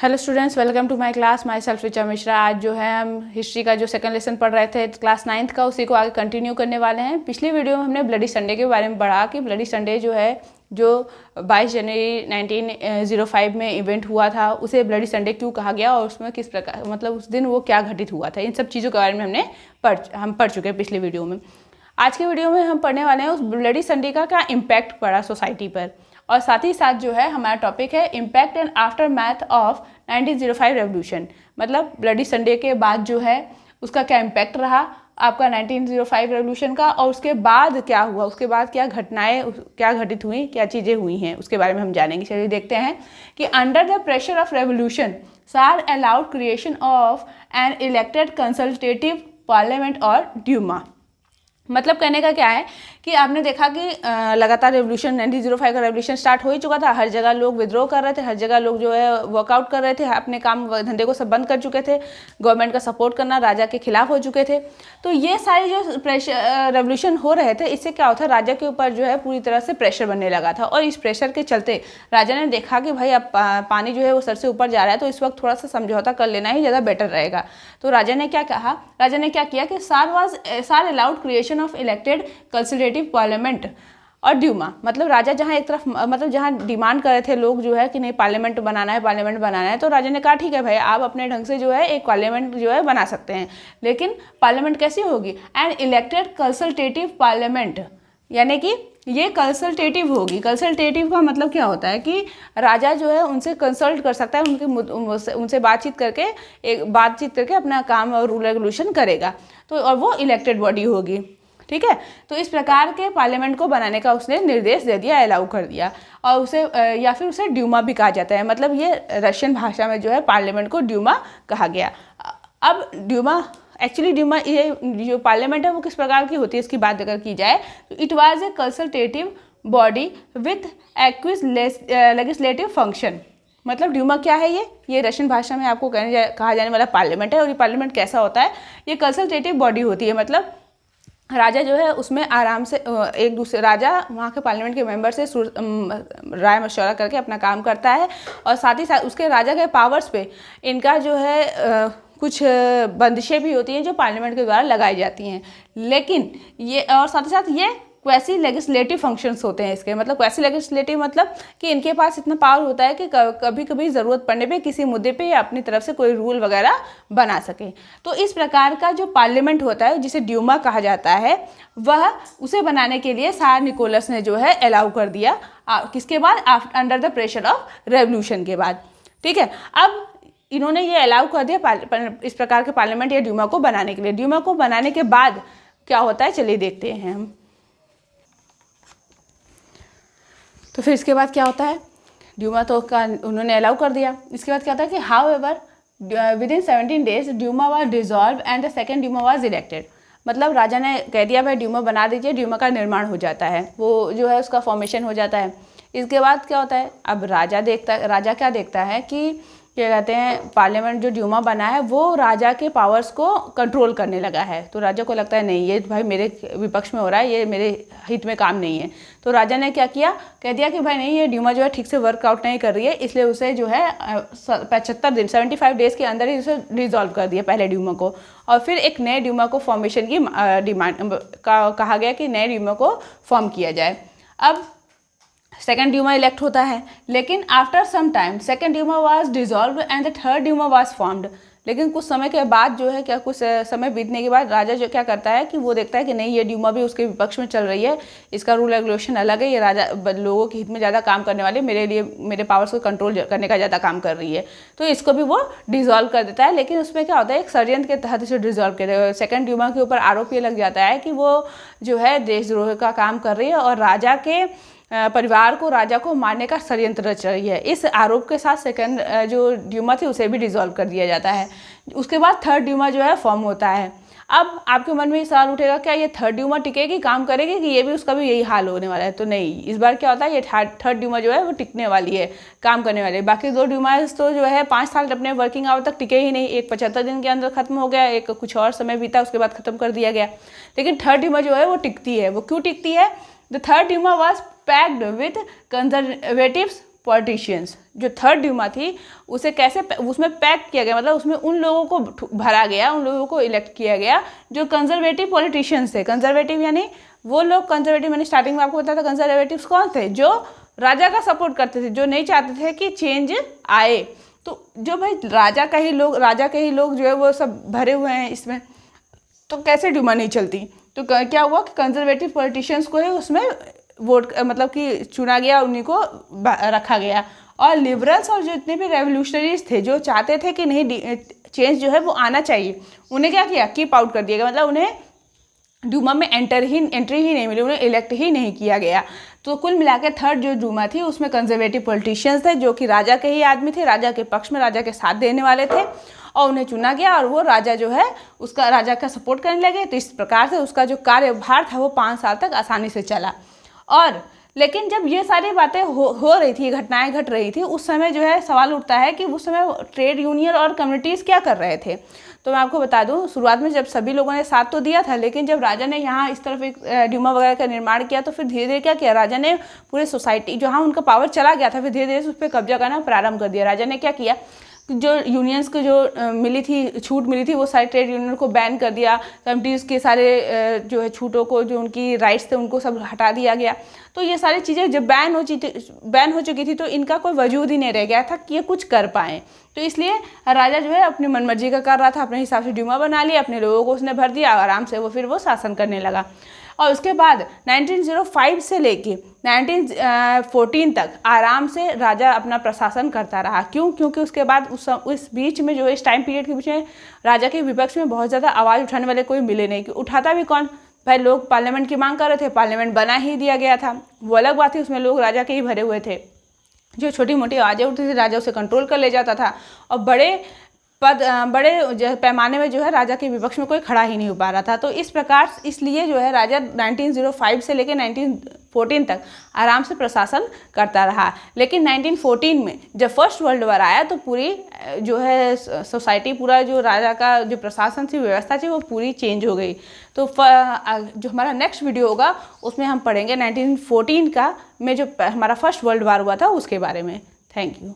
Hello students, welcome to my class. Myself Richa Mishra. आज जो है हम हिस्ट्री का जो सेकंड लेसन पढ़ रहे थे क्लास 9th का, उसी को आगे कंटिन्यू करने वाले हैं। पिछली वीडियो में हमने ब्लडी संडे के बारे में पढ़ा कि ब्लडी संडे जो है जो 22 जनवरी 1905 में इवेंट हुआ था, उसे ब्लडी संडे क्यों कहा गया और उसमें किस प्रकार मतलब उस दिन वो क्या घटित हुआ था, इन सब चीज़ों के बारे में हम पढ़ चुके हैं पिछली वीडियो में। आज की वीडियो में हम पढ़ने वाले हैं उस ब्लडी संडे का क्या इम्पैक्ट पड़ा सोसाइटी पर, और साथ ही साथ जो है हमारा टॉपिक है impact and after math of 1905 revolution. मतलब ब्लडी संडे के बाद जो है उसका क्या इम्पैक्ट रहा आपका 1905 रेवोल्यूशन का, और उसके बाद क्या हुआ, उसके बाद क्या घटनाएं क्या घटित हुई, क्या चीज़ें हुई हैं, उसके बारे में हम जानेंगे। चलिए देखते हैं कि under the pressure of revolution tsar allowed creation of an elected consultative parliament और ड्यूमा। मतलब कहने का क्या है कि आपने देखा कि लगातार रेवोल्यूशन 1905 का रेवोल्यूशन स्टार्ट हो ही चुका था। हर जगह लोग विद्रोह कर रहे थे, हर जगह लोग जो है वर्कआउट कर रहे थे, अपने काम धंधे को सब बंद कर चुके थे, गवर्नमेंट का सपोर्ट करना राजा के खिलाफ हो चुके थे। तो ये सारे जो प्रेशर रेवोल्यूशन हो रहे थे, इससे क्या होता है, राजा के ऊपर जो है पूरी तरह से प्रेशर बनने लगा था। और इस प्रेशर के चलते राजा ने देखा कि भाई अब पानी जो है वो सर से ऊपर जा रहा है, तो इस वक्त थोड़ा सा समझौता कर लेना ही ज़्यादा बेटर रहेगा। तो राजा ने क्या कहा, राजा ने क्या किया कि सार allowed creation of elected consultative parliament और ड्यूमा। मतलब राजा जहाँ एक तरफ मतलब जहाँ डिमांड कर रहे थे लोग जो है कि नहीं पार्लियामेंट बनाना है, तो राजा ने कहा ठीक है भाई, आप अपने ढंग से जो है एक पार्लियामेंट जो है बना सकते हैं, लेकिन पार्लियामेंट कैसी होगी, एन इलेक्टेड कंसल्टेटिव पार्लियामेंट, यानी कि ये कंसल्टेटिव होगी। कंसल्टेटिव का मतलब क्या होता है कि राजा जो है उनसे कंसल्ट कर सकता है, उनसे बातचीत करके अपना काम और रूल रेगुलेशन करेगा, तो और वो इलेक्टेड बॉडी होगी। ठीक है, तो इस प्रकार के पार्लियामेंट को बनाने का उसने निर्देश दे दिया, अलाउ कर दिया, और उसे या फिर उसे ड्यूमा भी कहा जाता है। मतलब ये रशियन भाषा में जो है पार्लियामेंट को ड्यूमा कहा गया। अब ड्यूमा ये जो पार्लियामेंट है वो किस प्रकार की होती है, इसकी बात अगर की जाए तो it was a consultative body with एक्विज लेजिस्लेटिव फंक्शन। मतलब ड्यूमा क्या है, ये रशियन भाषा में आपको कहा जाने वाला पार्लियामेंट है। और ये पार्लियामेंट कैसा होता है, ये कंसल्टेटिव बॉडी होती है। मतलब राजा जो है उसमें आराम से एक दूसरे राजा वहाँ के पार्लियामेंट के मेंबर से राय मशवरा करके अपना काम करता है, और साथ ही साथ उसके राजा के पावर्स पे इनका जो है कुछ बंदिशें भी होती हैं जो पार्लियामेंट के द्वारा लगाई जाती हैं। लेकिन ये और साथ ही साथ ये क्वैसी लेजिस्लेटिव फंक्शंस होते हैं इसके। मतलब क्वैसी लेजिस्लेटिव मतलब कि इनके पास इतना पावर होता है कि कभी कभी ज़रूरत पड़ने पे किसी मुद्दे पे या अपनी तरफ से कोई रूल वगैरह बना सके। तो इस प्रकार का जो पार्लियामेंट होता है जिसे ड्यूमा कहा जाता है, वह उसे बनाने के लिए सार निकोलस ने जो है अलाउ कर दिया। किसके बाद, under the pressure of revolution के बाद। ठीक है, अब इन्होंने ये अलाउ कर दिया इस प्रकार के पार्लियामेंट या ड्यूमा को बनाने के लिए। ड्यूमा को बनाने के बाद क्या होता है, चलिए देखते हैं हम। तो फिर इसके बाद क्या होता है, ड्यूमा तो का उन्होंने अलाउ कर दिया। इसके बाद क्या होता है कि however within 17 days Duma was dissolve and the second Duma was elected. मतलब राजा ने कह दिया भाई ड्यूमा बना दीजिए, ड्यूमा का निर्माण हो जाता है, वो जो है उसका फॉर्मेशन हो जाता है। इसके बाद क्या होता है, अब राजा क्या देखता है कि क्या कहते हैं, पार्लियामेंट जो ड्यूमा बना है वो राजा के पावर्स को कंट्रोल करने लगा है। तो राजा को लगता है नहीं, ये भाई मेरे विपक्ष में हो रहा है, ये मेरे हित में काम नहीं है। तो राजा ने क्या किया, कह दिया कि भाई नहीं, ये ड्यूमा जो है ठीक से वर्कआउट नहीं कर रही है, इसलिए उसे जो है 75 डेज़ के अंदर ही उसे डिसॉल्व कर दिया पहले ड्यूमा को। और फिर एक नए ड्यूमा को फॉर्मेशन की डिमांड कहा गया कि नए ड्यूमा को फॉर्म किया जाए। अब सेकेंड ड्यूमा इलेक्ट होता है, लेकिन after some time second Duma was dissolve and the third Duma was formed. लेकिन कुछ समय के बाद जो है कुछ समय बीतने के बाद राजा जो क्या करता है कि वो देखता है कि नहीं, ये ड्यूमा भी उसके विपक्ष में चल रही है, इसका रूल रेगुलेशन अलग है, ये राजा लोगों के हित में ज़्यादा काम करने वाले, मेरे पावर्स को कंट्रोल करने का ज़्यादा काम कर रही है, तो इसको भी वो डिसॉल्व कर देता है। लेकिन उसमें क्या होता है, एक षड्यंत्र के तहत इसे डिसॉल्व कर देता है। सेकेंड ड्यूमा के ऊपर आरोप ये लग जाता है कि वो जो है देशद्रोह का काम कर रही है और राजा के परिवार को, राजा को मारने का षड्यंत्र रच रही है। इस आरोप के साथ सेकंड जो ड्यूमा थी उसे भी डिसॉल्व कर दिया जाता है। उसके बाद थर्ड ड्यूमा जो है फॉर्म होता है। अब आपके मन में ये सवाल उठेगा, क्या ये थर्ड ड्यूमा टिकेगी, काम करेगी, कि ये भी उसका भी यही हाल होने वाला है? तो नहीं, इस बार क्या होता है, ये थर्ड ड्यूमा जो है वो टिकने वाली है, काम करने वाली है। बाकी दो ड्यूमास तो जो है 5 साल अपने वर्किंग आवर तक टिके ही नहीं, एक 75 दिन के अंदर खत्म हो गया, एक कुछ और समय बीता उसके बाद खत्म कर दिया गया। लेकिन थर्ड ड्यूमा जो है वो टिकती है। वो क्यों टिकती है? The third Duma was packed with conservatives politicians. जो थर्ड ड्यूमा थी उसे कैसे उसमें पैक किया गया, मतलब उसमें उन लोगों को भरा गया, उन लोगों को इलेक्ट किया गया जो कंजर्वेटिव पॉलिटिशियंस थे। कंजर्वेटिव यानी वो लोग, कंजर्वेटिव मैंने स्टार्टिंग में आपको बताया था, कंजर्वेटिव्स कौन थे? जो राजा का सपोर्ट करते थे, जो नहीं चाहते थे कि चेंज आए। तो जो भाई राजा के ही लोग जो है वो सब भरे हुए हैं इसमें, तो कैसे ड्यूमा नहीं चलती? तो क्या हुआ कि कंजर्वेटिव पॉलिटिशियंस को ही उसमें वोट मतलब कि चुना गया, उन्हीं को रखा गया। और लिबरल्स और जो इतने भी रेवोल्यूशनरीज थे जो चाहते थे कि नहीं चेंज जो है वो आना चाहिए, उन्हें क्या किया? कीप आउट कर दिया गया, मतलब उन्हें डूमा में एंट्री ही नहीं मिली, उन्हें इलेक्ट ही नहीं किया गया। तो कुल मिला के थर्ड जो डूमा थी उसमें कंजर्वेटिव पॉलिटिशियंस थे, जो कि राजा के ही आदमी थे, राजा के पक्ष में, राजा के साथ देने वाले थे, और उन्हें चुना गया और वो राजा जो है उसका राजा का सपोर्ट करने लगे। तो इस प्रकार से उसका जो कार्यभार था वो 5 साल तक आसानी से चला। और लेकिन जब ये सारी बातें हो रही थी, घटनाएं घट रही थी, उस समय जो है सवाल उठता है कि उस समय ट्रेड यूनियन और कम्युनिटीज़ क्या कर रहे थे। तो मैं आपको बता दूं, शुरुआत में जब सभी लोगों ने साथ तो दिया था, लेकिन जब राजा ने यहाँ इस तरफ एक ड्यूमा वगैरह का निर्माण किया तो फिर धीरे धीरे क्या किया, राजा ने पूरे सोसाइटी जहाँ उनका पावर चला गया था, फिर धीरे धीरे उस पर कब्जा करना प्रारंभ कर दिया। राजा ने क्या किया, जो यूनियंस को जो मिली थी, छूट मिली थी, वो सारे ट्रेड यूनियन को बैन कर दिया। कमिटीज़ के सारे जो है छूटों को, जो उनकी राइट्स थे, उनको सब हटा दिया गया। तो ये सारी चीज़ें जब बैन हो चुकी थी तो इनका कोई वजूद ही नहीं रह गया था कि ये कुछ कर पाएँ। तो इसलिए राजा जो है अपनी मनमर्जी का कर रहा था, अपने हिसाब से ड्यूमा बना लिया, अपने लोगों को उसने भर दिया, आराम से फिर वो शासन करने लगा। और उसके बाद 1905 से लेके 1914 तक आराम से राजा अपना प्रशासन करता रहा। क्यों? क्योंकि उसके बाद उस बीच में जो इस टाइम पीरियड के बीच में राजा के विपक्ष में बहुत ज़्यादा आवाज़ उठाने वाले कोई मिले नहीं। कि उठाता भी कौन? भाई लोग पार्लियामेंट की मांग कर रहे थे, पार्लियामेंट बना ही दिया गया था, वो अलग बात थी, उसमें लोग राजा के ही भरे हुए थे। जो छोटी मोटी आवाज़ें उठती थी राजा उसे कंट्रोल कर ले जाता था, और बड़े पैमाने में जो है राजा के विपक्ष में कोई खड़ा ही नहीं हो पा रहा था। तो इस प्रकार इसलिए जो है राजा 1905 से लेकर 1914 तक आराम से प्रशासन करता रहा। लेकिन 1914 में जब फर्स्ट वर्ल्ड वॉर आया तो पूरी जो है सोसाइटी, पूरा जो राजा का जो प्रशासन थी, व्यवस्था थी, वो पूरी चेंज हो गई। तो जो हमारा नेक्स्ट वीडियो होगा उसमें हम पढ़ेंगे 1914 का में जो हमारा फर्स्ट वर्ल्ड वॉर हुआ था उसके बारे में। Thank you.